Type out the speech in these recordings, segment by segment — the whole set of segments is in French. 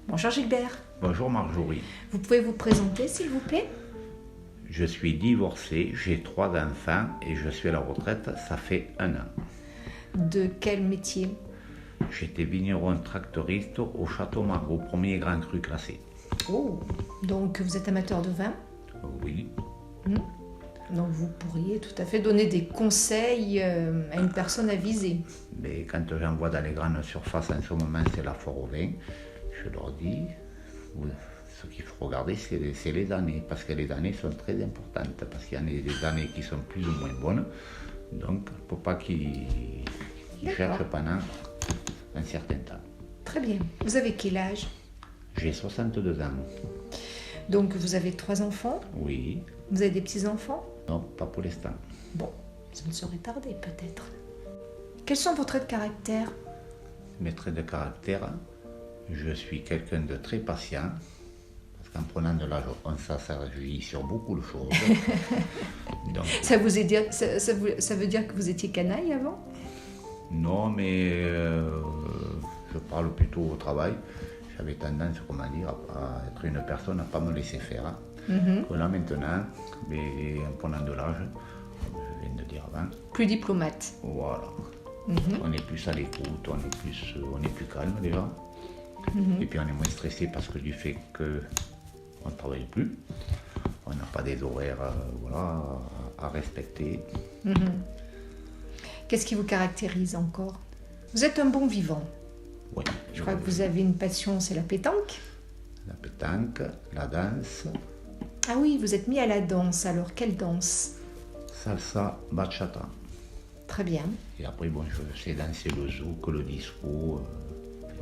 Bonjour Gilbert. Bonjour Marjorie. Vous pouvez vous présenter s'il vous plaît? Je suis divorcé, j'ai 3 enfants et je suis à la retraite, ça fait 1 an. De quel métier? J'étais vigneron tractoriste au Château Margaux, premier grand cru classé. Oh, donc vous êtes amateur de vin? Oui, Donc vous pourriez tout à fait donner des conseils à une personne avisée. mais quand j'envoie dans les grandes surfaces en ce moment, c'est la foire au vin, je leur dis, ce qu'il faut regarder, c'est les années, parce que les années sont très importantes, parce qu'il y en a des années qui sont plus ou moins bonnes, donc il ne faut pas qu'ils cherchent pendant un certain temps. Très bien. Vous avez quel âge? J'ai 62 ans. Donc vous avez 3 enfants? Oui, Vous avez des petits-enfants? non, pas pour l'instant. Bon, ça ne saurait tarder peut-être. Quels sont vos traits de caractère? Mes traits de caractère, je suis quelqu'un de très patient, parce qu'en prenant de l'âge, on s'asservit sur beaucoup de choses. Donc, Ça veut dire que vous étiez canaille avant? non, mais je parle plutôt au travail. J'avais tendance, à être une personne à ne pas me laisser faire. Que là maintenant, mais en prenant de l'âge, comme je viens de dire avant, Plus diplomate. voilà. On est plus à l'écoute, on est plus calme déjà. Et puis on est moins stressé parce que du fait qu'on ne travaille plus, on n'a pas des horaires à respecter. Qu'est-ce qui vous caractérise encore? Vous êtes un bon vivant. Oui. Je crois que vous avez une passion, c'est la pétanque. La pétanque, la danse, Ah oui, vous êtes mis à la danse. Alors, quelle danse? salsa, bachata. Très bien. Et après, bon, je sais danser le zouk, le disco,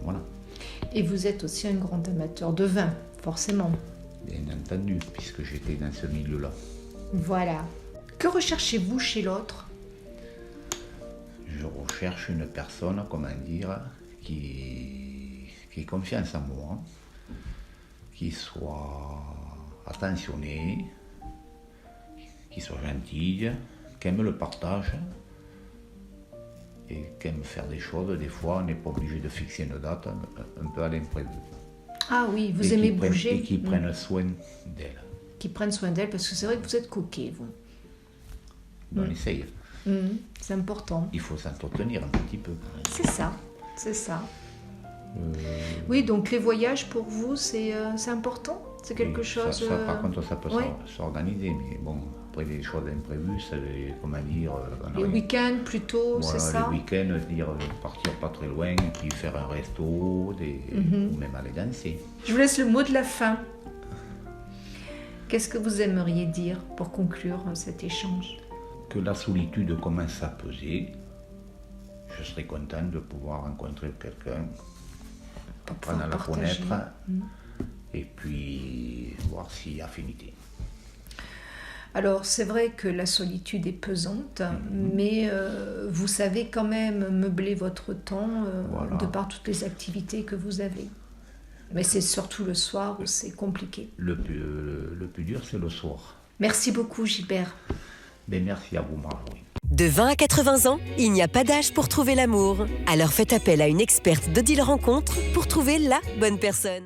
voilà. Et vous êtes aussi un grand amateur de vin, forcément. Bien entendu, puisque j'étais dans ce milieu-là. Voilà. Que recherchez-vous chez l'autre? Je recherche une personne, qui ait confiance en moi, qui soit attentionnée, qui soit gentille, qui aime le partage et qui aime faire des choses. Des fois, on n'est pas obligé de fixer une date, un peu à l'imprévu. Ah oui, vous Et aimez qui prennent- bouger. Et qui prennent soin d'elle. Qui prennent soin d'elle, parce que c'est vrai que vous êtes coquet, vous. On essaye. C'est important. Il faut s'entretenir un petit peu. C'est ça, c'est ça. Oui, donc les voyages pour vous, c'est important? C'est quelque Oui, chose... ça, par contre, ça peut ouais. s'organiser, mais bon, après des choses imprévues, ça, on Les a rien. week-ends plutôt, Voilà, c'est ça? les week-ends, partir pas très loin, puis faire un resto, ou même aller danser. Je vous laisse le mot de la fin. Qu'est-ce que vous aimeriez dire pour conclure cet échange? Que la solitude commence à peser, je serais content de pouvoir rencontrer quelqu'un, Pour apprendre à la pouvoir partager. connaître, et puis voir s'il y a affinité. Alors, c'est vrai que la solitude est pesante, mais vous savez quand même meubler votre temps Voilà. de par toutes les activités que vous avez. Mais c'est surtout le soir où c'est compliqué. Le plus dur, c'est le soir. Merci beaucoup, Gilbert. Ben, merci à vous, Marjorie. De 20 à 80 ans, il n'y a pas d'âge pour trouver l'amour. Alors faites appel à une experte d'Odile Rencontre pour trouver la bonne personne.